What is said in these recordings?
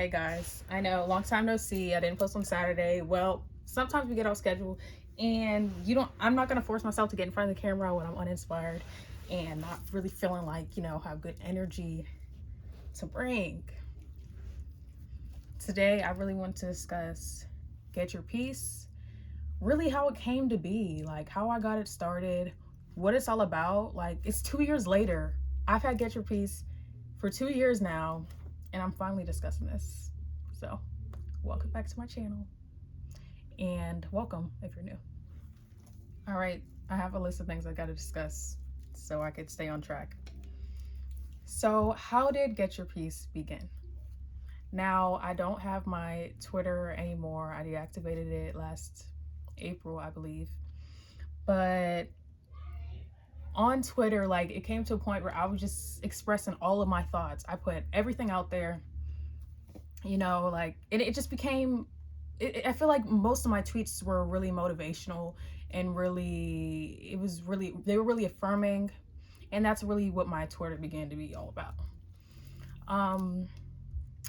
Hey guys, I know, long time no see. I didn't post on Saturday. Well, sometimes we get off schedule and I'm not gonna force myself to get in front of the camera when I'm uninspired and not really feeling like, have good energy to bring. Today, I really want to discuss Get Your Peace, really how it came to be, like how I got it started, what it's all about. Like, it's 2 years later. I've had Get Your Peace for 2 years now, and I'm finally discussing this. So, welcome back to my channel, and welcome if you're new. All right, I have a list of things I got to discuss so I could stay on track. So, how did Get Your Peace begin? Now, I don't have my Twitter anymore. I deactivated it last April, I believe. But on Twitter, like, it came to a point where I was just expressing all of my thoughts. I put everything out there, and it just became, I feel like most of my tweets were really motivational and they were really affirming. And that's really what my Twitter began to be all about.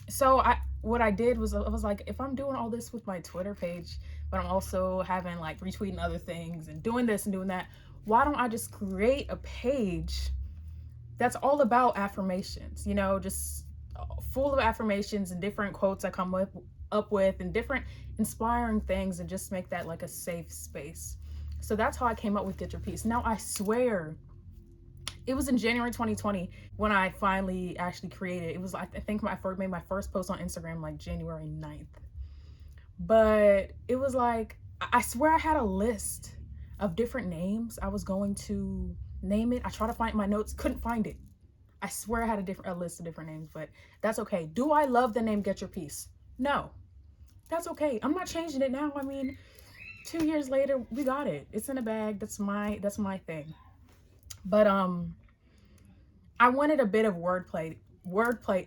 So what I did was I was like, if I'm doing all this with my Twitter page, but I'm also having like retweeting other things and doing this and doing that, why don't I just create a page that's all about affirmations, just full of affirmations and different quotes I come up with and different inspiring things, and just make that like a safe space. So that's how I came up with Get Your Peace. Now, I swear, it was in January 2020 when I finally actually created it. It was, I think, made my first post on Instagram like January 9th. But it was like, I swear I had a list of different names I was going to name it. I tried to find my notes, couldn't find it. I swear I had a list of different names, but that's okay. Do I love the name Get Your Peace? No. That's okay. I'm not changing it now. I mean, 2 years later, we got it. It's in a bag. That's my thing. But I wanted a bit of wordplay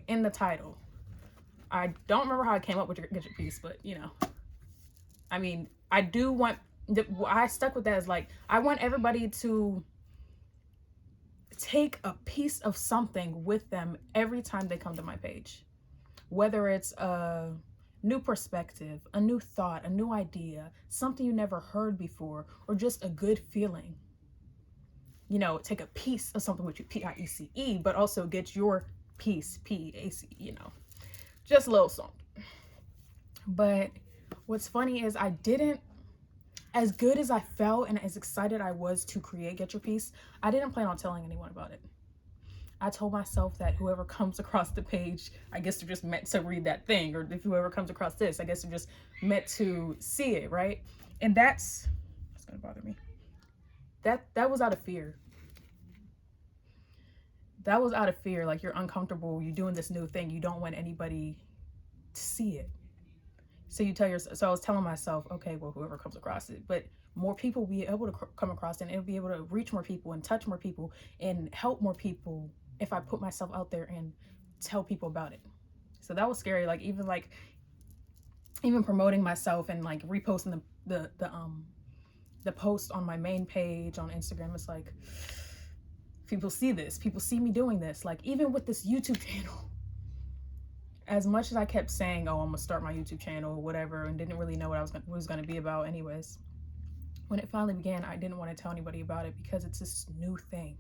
in the title. I don't remember how I came up with Get Your Peace, but I mean, I do want, I stuck with that as like, I want everybody to take a piece of something with them every time they come to my page. Whether it's a new perspective, a new thought, a new idea, something you never heard before, or just a good feeling. Take a piece of something with you, P-I-E-C-E, but also get your peace, P-A-C-E, just a little something. But what's funny is I didn't, as good as I felt and as excited I was to create Get Your Peace, I didn't plan on telling anyone about it. I told myself that whoever comes across the page, I guess they're just meant to read that thing, or if whoever comes across this, I guess they're just meant to see it, right? And that's gonna bother me. That was out of fear. That was out of fear. Like, you're uncomfortable, you're doing this new thing, you don't want anybody to see it. So I was telling myself, okay, well, whoever comes across it, but more people will be able to come across it, and it'll be able to reach more people and touch more people and help more people if I put myself out there and tell people about it. So that was scary. Like, even promoting myself and like reposting the post on my main page on Instagram, it's like, people see this, people see me doing this. Like, even with this YouTube channel, as much as I kept saying, oh, I'm gonna start my YouTube channel or whatever, and didn't really know what it was gonna be about anyways, when it finally began, I didn't want to tell anybody about it because it's this new thing.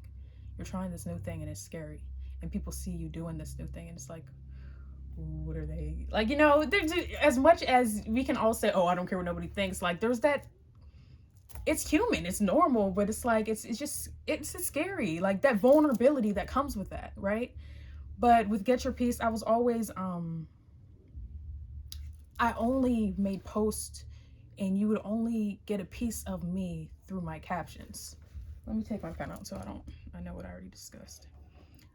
You're trying this new thing and it's scary, and people see you doing this new thing and it's like, what are they like? As much as we can all say, oh, I don't care what nobody thinks, like, there's that, it's human, it's normal, but it's like, it's scary, like that vulnerability that comes with that, right? But with Get Your Peace, I was always I only made posts and you would only get a piece of me through my captions. Let me take my pen out so I know what I already discussed.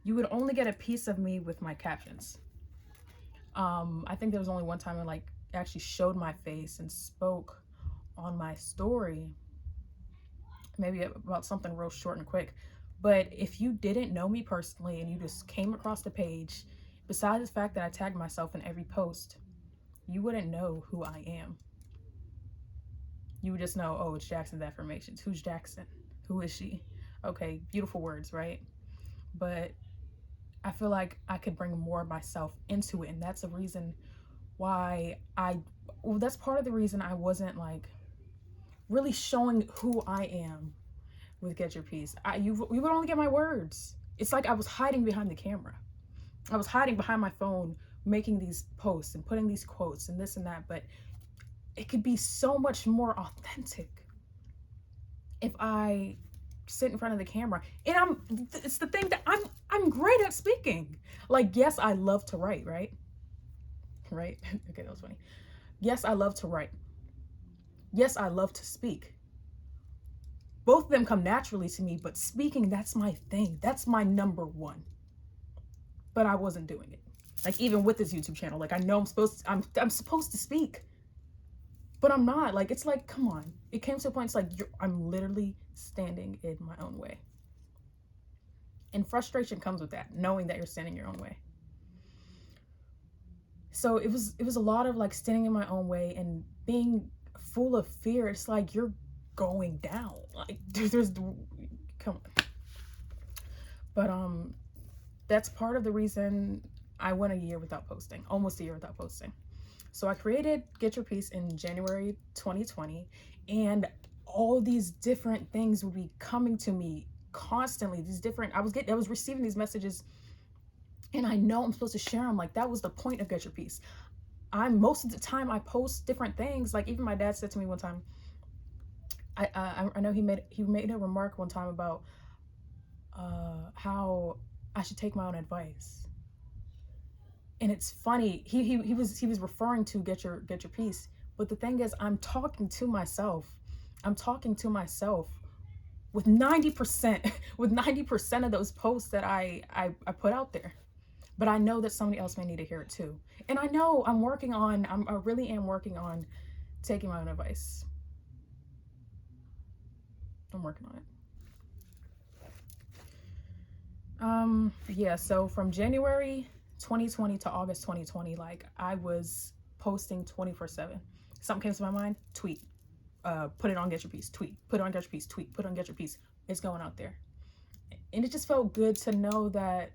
You would only get a piece of me with my captions. I think there was only one time I like actually showed my face and spoke on my story, maybe about something real short and quick. But if you didn't know me personally and you just came across the page, besides the fact that I tagged myself in every post, you wouldn't know who I am. You would just know, oh, it's Jackson's affirmations. Who's Jackson? Who is she? Okay, beautiful words, right? But I feel like I could bring more of myself into it, and that's the reason that's part of the reason I wasn't like really showing who I am with Get Your Piece. You would only get my words. It's like I was hiding behind the camera. I was hiding behind my phone, making these posts and putting these quotes and this and that, but it could be so much more authentic if I sit in front of the camera. And it's the thing that I'm great at speaking. Like, yes, I love to write, right? Right? Okay, that was funny. Yes, I love to write. Yes, I love to speak. Both of them come naturally to me, but speaking, that's my thing. That's my number one. But I wasn't doing it. Like, even with this YouTube channel, like, I know I'm supposed to speak, but I'm not. Like, it's like, come on. It came to a point, it's like, I'm literally standing in my own way. And frustration comes with that, knowing that you're standing your own way. So it was a lot of like standing in my own way and being full of fear. It's like, you're going down. Like, come on. But that's part of the reason I went a year without posting, almost a year without posting. So I created Get Your Piece in January 2020, and all these different things would be coming to me constantly. I was receiving these messages, and I know I'm supposed to share them. Like, that was the point of Get Your Piece. Most of the time I post different things. Like, even my dad said to me one time, I know he made a remark one time about how I should take my own advice. And it's funny, he was referring to Get Your Piece, but the thing is, I'm talking to myself with 90% of those posts that I put out there. But I know that somebody else may need to hear it too. And I know I really am working on taking my own advice. I'm working on it. Yeah, so from January 2020 to August 2020, like, I was posting 24/7. Something came to my mind, tweet. Put it on Get Your Piece, tweet. Put it on Get Your Piece, tweet. Put it on Get Your Piece. It's going out there. And it just felt good to know that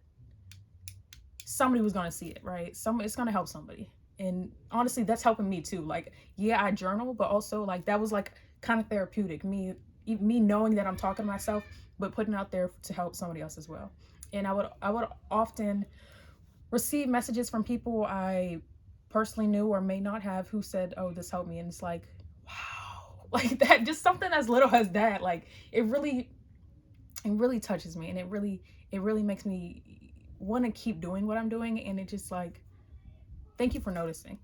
somebody was going to see it, right? It's going to help somebody. And honestly, that's helping me too. Like, yeah, I journal, but also, like, that was like kind of therapeutic. Me knowing that I'm talking to myself, but putting out there to help somebody else as well. And I would often receive messages from people I personally knew or may not have, who said, "Oh, this helped me." And it's like, wow, like that, just something as little as that, like, it really touches me, and it really makes me want to keep doing what I'm doing. And it just like, thank you for noticing.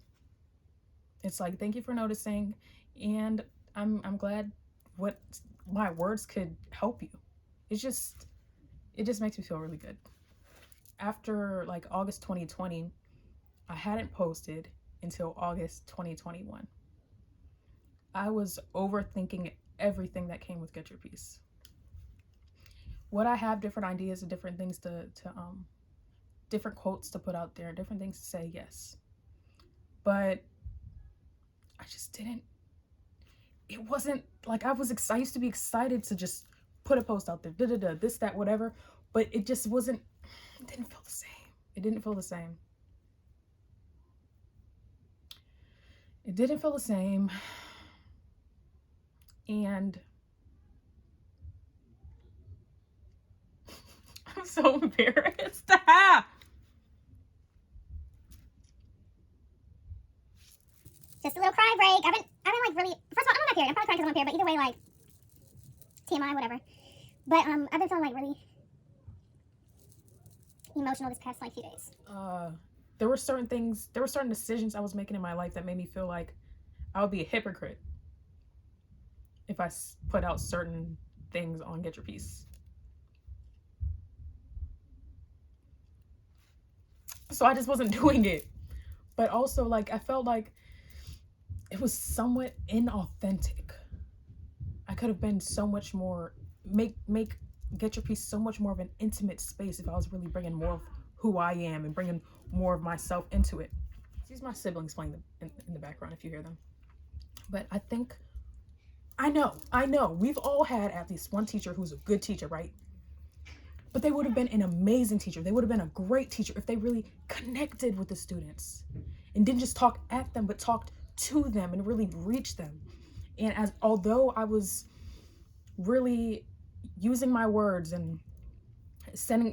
It's like, thank you for noticing, and I'm glad what my words could help you. It just makes me feel really good. After like August 2020, I hadn't posted until August 2021. I was overthinking everything that came with Get Your Piece. Would I have different ideas and different things to different quotes to put out there, different things to say? Yes. But I just didn't. It wasn't like I used to be excited to just put a post out there, this, that, whatever. But it just wasn't, it didn't feel the same. It didn't feel the same. It didn't feel the same. And I'm so embarrassed. Just a little cry break. I've been like really, first of all, I'm on my period. I'm probably crying because I'm on my period, but either way, like, TMI, whatever. But I've been feeling like really emotional this past like few days. There were certain decisions I was making in my life that made me feel like I would be a hypocrite if I put out certain things on Get Your Piece. So I just wasn't doing it. But also, like, I felt like it was somewhat inauthentic. I could have been so much more, make Get Your Piece so much more of an intimate space if I was really bringing more of who I am and bringing more of myself into it. These are my siblings playing in the background if you hear them. But I know, we've all had at least one teacher who's a good teacher, right? But they would have been an amazing teacher. They would have been a great teacher if they really connected with the students. and didn't just talk at them, but talked to them and really reached them. And although I was really using my words and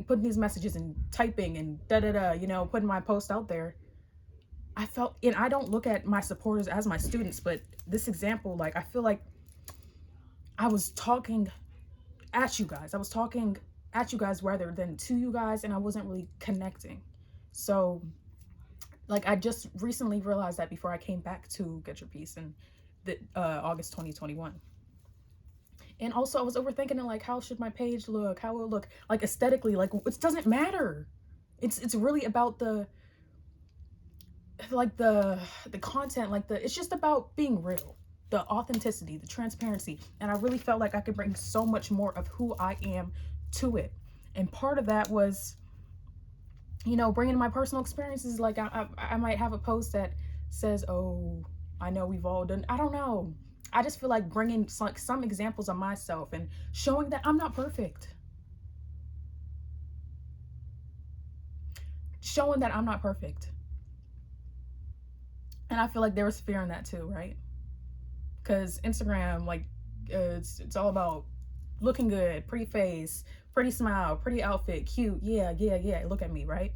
putting these messages and typing and putting my post out there, I felt, and I don't look at my supporters as my students, but this example, like, I feel like I was talking at you guys. I was talking at you guys rather than to you guys, and I wasn't really connecting. So, like, I just recently realized that before I came back to Get Your Peace in August 2021. And also I was overthinking it, like, how should my page look? How will it look? Like, aesthetically, like, it doesn't matter. It's really about the content, like it's just about being real, the authenticity, the transparency. And I really felt like I could bring so much more of who I am to it. And part of that was, bringing my personal experiences. Like, I might have a post that says, oh, I know we've all done, I don't know. I just feel like bringing some examples of myself and showing that I'm not perfect. Showing that I'm not perfect. And I feel like there was fear in that too, right? Because Instagram, like, it's all about looking good, pretty face, pretty smile, pretty outfit, cute, yeah, look at me, right?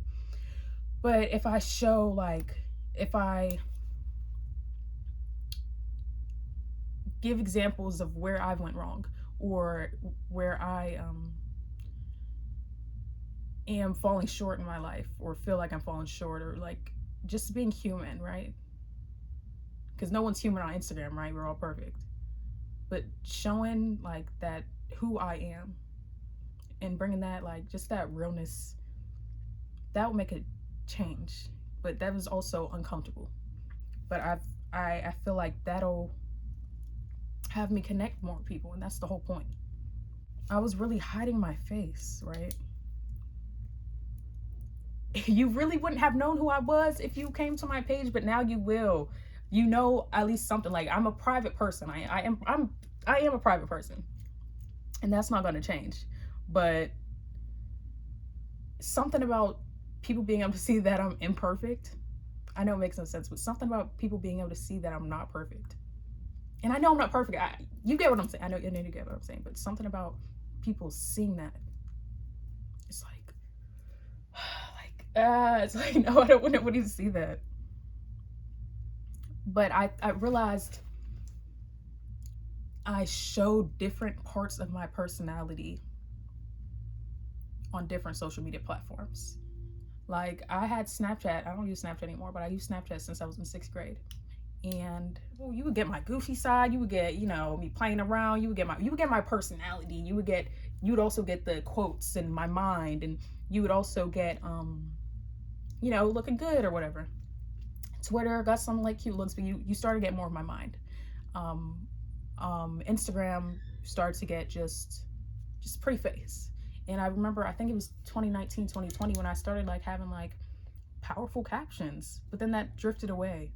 But if I show, like, if I give examples of where I went wrong, or where I am falling short in my life, or feel like I'm falling short, or like just being human, right? Because no one's human on Instagram, right? We're all perfect. But showing, like, that who I am and bringing that, like, just that realness, that will make a change. But that was also uncomfortable. But I feel like that'll have me connect more people, and that's the whole point. I was really hiding my face, right? You really wouldn't have known who I was if you came to my page, but now you will. You know, at least something. Like, I'm a private person. I am a private person, and that's not going to change. But something about people being able to see that I'm imperfect, I know it makes no sense, but something about people being able to see that I'm not perfect. And I know I'm not perfect. You get what I'm saying. I know you get what I'm saying. But something about people seeing that, it's like, it's like, no, I don't want anybody to see that. But I realized I showed different parts of my personality on different social media platforms. Like, I had Snapchat. I don't use Snapchat anymore, but I used Snapchat since I was in 6th grade. And you would get my goofy side. You would get, me playing around. You would get my personality. You would also get the quotes in my mind, and you would also get looking good or whatever. Twitter got some, like, cute looks, but you started to get more of my mind. Instagram started to get just pretty face. And I remember, I think it was 2019, 2020 when I started, like, having, like, powerful captions, but then that drifted away.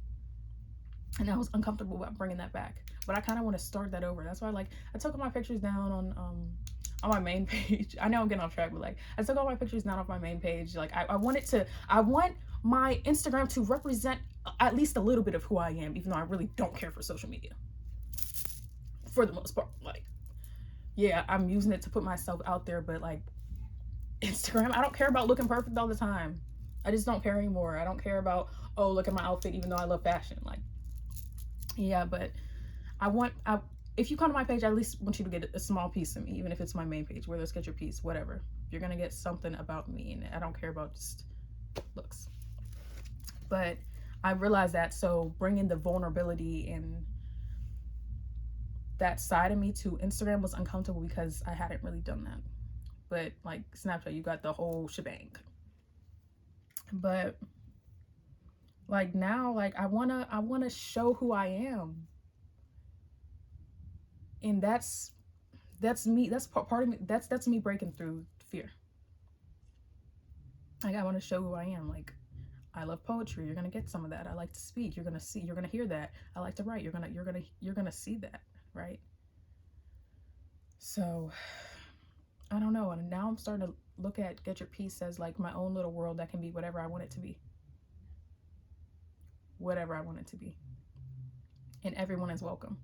And I was uncomfortable about bringing that back. But I kind of want to start that over. That's why, like, I took all my pictures down on my main page. I know I'm getting off track, but, like, I took all my pictures down off my main page. Like, I want my Instagram to represent at least a little bit of who I am, even though I really don't care for social media. For the most part. Like, yeah, I'm using it to put myself out there, but, like, Instagram, I don't care about looking perfect all the time. I just don't care anymore. I don't care about, oh, look at my outfit, even though I love fashion. Like, yeah, but if you come to my page, I at least want you to get a small piece of me, even if it's my main page, whether it's Get Your Piece, whatever. You're gonna get something about me, and I don't care about just looks. But I realized that, so bringing the vulnerability and that side of me to Instagram was uncomfortable because I hadn't really done that. But, like, Snapchat, you got the whole shebang. But, like, now, like, I wanna show who I am, and that's me. That's part of me. That's me breaking through fear. Like, I want to show who I am. Like, I love poetry. You're gonna get some of that. I like to speak. You're gonna hear that. I like to write. You're gonna see that, right? So, I don't know. And now I'm starting to look at Get Your Piece as, like, my own little world that can be whatever I want it to be. whatever I want it to be. And everyone is welcome.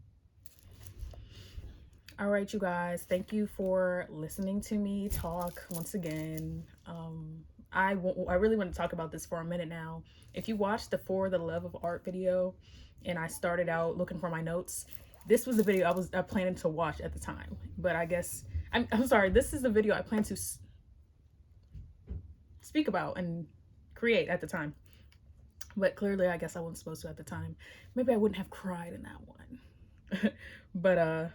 All right, you guys, thank you for listening to me talk once again. I really want to talk about this for a minute now. If you watched the For the Love of Art video and I started out looking for my notes, this was the video I was planning to watch at the time. But I guess, I'm sorry, this is the video I plan to speak about and create at the time. But clearly, I guess I wasn't supposed to at the time. Maybe I wouldn't have cried in that one. But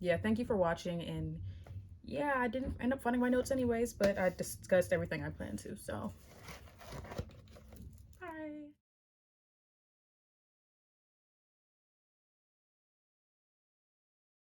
yeah, thank you for watching. And yeah, I didn't end up finding my notes anyways, but I discussed everything I planned to. So